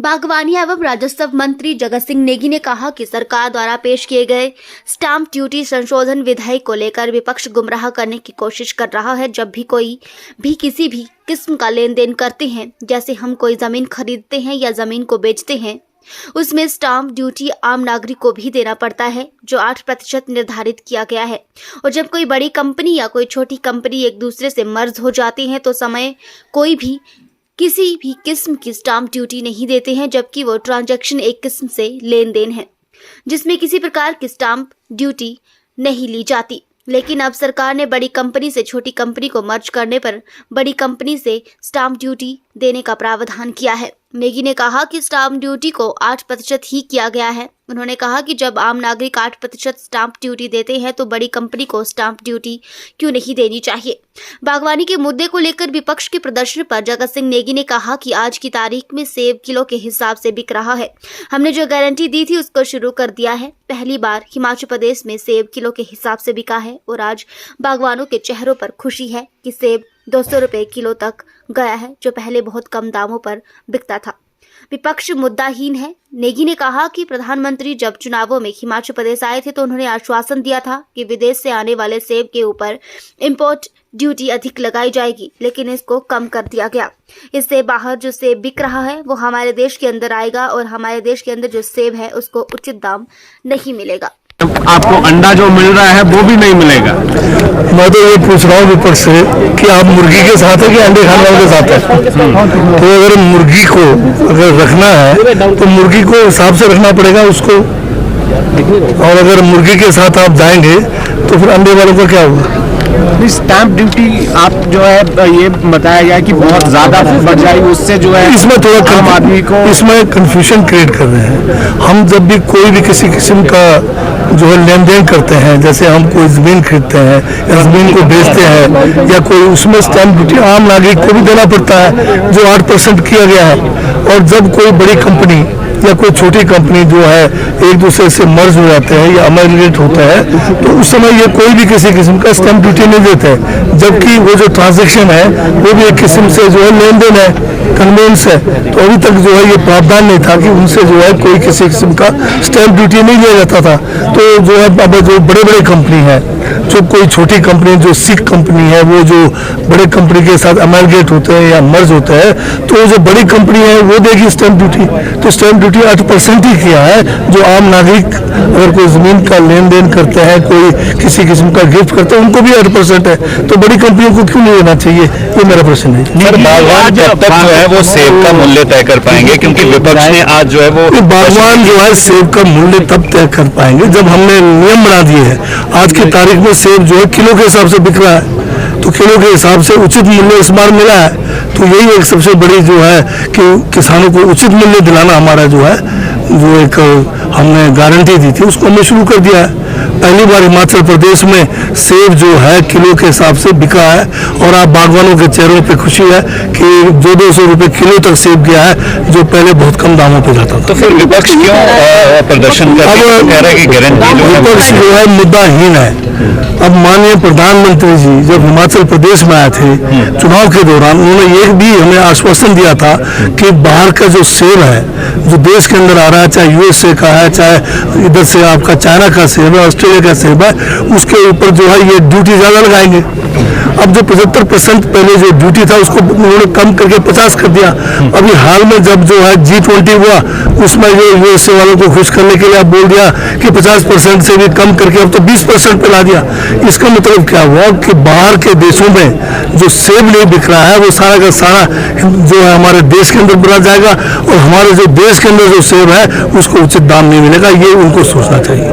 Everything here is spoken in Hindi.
बागवानी एवं राजस्व मंत्री जगत सिंह नेगी ने कहा कि सरकार द्वारा पेश किए गए स्टाम्प ड्यूटी संशोधन विधेयक को लेकर विपक्ष गुमराह करने की कोशिश कर रहा है। जब भी कोई भी किसी भी किस्म का लेन देन करते हैं, जैसे हम कोई जमीन खरीदते हैं या जमीन को बेचते हैं, उसमें स्टाम्प ड्यूटी आम नागरिक को भी देना पड़ता है, जो 8% निर्धारित किया गया है। और जब कोई बड़ी कंपनी या कोई छोटी कंपनी एक दूसरे से मर्ज हो जाती हैं, तो समय कोई भी किसी भी किस्म की स्टाम्प ड्यूटी नहीं देते हैं, जबकि वो ट्रांजैक्शन एक किस्म से लेन देन है जिसमें किसी प्रकार की स्टाम्प ड्यूटी नहीं ली जाती। लेकिन अब सरकार ने बड़ी कंपनी से छोटी कंपनी को मर्ज करने पर बड़ी कंपनी से स्टाम्प ड्यूटी देने का प्रावधान किया है। नेगी ने कहा कि स्टाम्प ड्यूटी को 8% ही किया गया है। उन्होंने कहा कि जब आम नागरिक 8% स्टाम्प ड्यूटी देते हैं, तो बड़ी कंपनी को स्टाम्प ड्यूटी क्यों नहीं देनी चाहिए। बागवानी के मुद्दे को लेकर विपक्ष के प्रदर्शन पर जगत सिंह नेगी ने कहा कि आज की तारीख में सेब किलो के हिसाब से बिक रहा है। हमने जो गारंटी दी थी उसको शुरू कर दिया है। पहली बार हिमाचल प्रदेश में सेब किलो के हिसाब से बिका है और आज बागवानों के चेहरों पर खुशी है कि सेब 200 रुपये किलो तक गया है, जो पहले बहुत कम दामों पर बिकता था। विपक्ष मुद्दाहीन है। नेगी ने कहा कि प्रधानमंत्री जब चुनावों में हिमाचल प्रदेश आए थे, तो उन्होंने आश्वासन दिया था कि विदेश से आने वाले सेब के ऊपर इंपोर्ट ड्यूटी अधिक लगाई जाएगी, लेकिन इसको कम कर दिया गया। इससे बाहर जो सेब बिक रहा है वो हमारे देश के अंदर आएगा और हमारे देश के अंदर जो सेब है उसको उचित दाम नहीं मिलेगा। आपको अंडा जो मिल रहा है वो भी नहीं मिलेगा। मैं तो ये पूछ रहा हूँ विपक्ष से कि आप मुर्गी के साथ है कि अंडे खाने वालों के साथ है। तो अगर मुर्गी को अगर रखना है तो मुर्गी को हिसाब से रखना पड़ेगा उसको, और अगर मुर्गी के साथ आप जाएंगे तो फिर अंडे वालों का क्या होगा। स्टैंप ड्यूटी आप जो है ये बताया गया कि बहुत ज्यादा बढ़ जाएगी, उससे जो है इसमें थोड़ा आम आदमी को इसमें कंफ्यूजन क्रिएट कर रहे हैं। हम जब भी कोई भी किसी किस्म का जो है लेन देन करते हैं, जैसे हम कोई जमीन खरीदते हैं या जमीन को बेचते हैं या कोई, उसमें स्टैम्प ड्यूटी आम नागरिक को भी देना पड़ता है जो 8% किया गया है। और जब कोई बड़ी कंपनी या कोई छोटी कंपनी जो है एक दूसरे से मर्ज हो जाते हैं या अमेरिकेट होता है, तो उस समय ये कोई भी किसी किस्म का स्टैम्प ड्यूटी नहीं देते हैं, जबकि वो जो ट्रांजैक्शन है वो भी एक किस्म से जो है लेन देन है, कन्वेंस है। तो अभी तक जो है ये प्रावधान नहीं था कि उनसे जो है कोई किसी किस्म का स्टैम्प ड्यूटी नहीं लिया जाता था। तो जो है अब जो बड़े बड़े कंपनी है, जो कोई छोटी कंपनी जो सिख कंपनी है, वो जो बड़े कंपनी के साथ अमेरिकेट होते हैं या मर्ज होते हैं, तो जो बड़ी कंपनी है वो देगी स्टैम्प ड्यूटी। तो स्टैम्प ड्यूटी 8% ही किया है। जो आम नागरिक अगर कोई जमीन का लेन देन करते हैं, कोई किसी किस्म का गिफ्ट करते हैं, उनको भी 8% है। तो बड़ी कंपनियों को क्यों नहीं देना चाहिए, ये मेरा प्रश्न है। सर, बागवान जब तक जो है वो सेब का मूल्य तय कर पाएंगे, क्योंकि विपक्ष ने आज जो है वो बागवान जो है सेब का मूल्य तब तय कर पाएंगे जब हमने नियम बना दिए हैं। आज की तारीख में सेब जो है किलो के हिसाब से बिक रहा है, तो किलो के हिसाब से उचित मूल्य इस बार मिला है। तो यही एक सबसे बड़ी जो है कि किसानों को उचित मूल्य दिलाना हमारा जो है जो एक हमने गारंटी दी थी, उसको हमने शुरू कर दिया है। पहली बार हिमाचल प्रदेश में सेब जो है किलो के हिसाब से बिका है, और आप बागवानों के चेहरों पे खुशी है कि 200 रुपये किलो तक सेब गया है, जो पहले बहुत कम दामों पे जाता था। तो फिर विपक्ष क्यों प्रदर्शन कर रहा है कि गारंटी? विपक्ष जो है मुद्दाहीन है। अब माननीय प्रधानमंत्री जी जब हिमाचल प्रदेश में आए थे चुनाव के दौरान, उन्होंने एक भी हमें आश्वासन दिया था कि बाहर का जो सेब है जो देश के अंदर आ रहा है, चाहे यूएसए का है, चाहे इधर से आपका चाइना का सेब है, ऑस्ट्रेलिया का सेब है, उसके ऊपर जो है ये ड्यूटी ज्यादा लगाएंगे। अब जो 75% पहले जो ड्यूटी था उसको उन्होंने कम करके 50 कर दिया। अभी हाल में जब जो है G20 हुआ, उसमें जो यूएसए वालों को खुश करने के लिए आप बोल दिया कि 50% से भी कम करके अब तो 20% पे ला दिया। इसका मतलब क्या हुआ कि बाहर के देशों में जो सेब नहीं बिक रहा है वो सारा का सारा जो है हमारे देश के अंदर बढ़ा जाएगा, और हमारे जो देश के अंदर जो सेब है उसको उचित दाम नहीं मिलेगा। ये उनको सोचना चाहिए।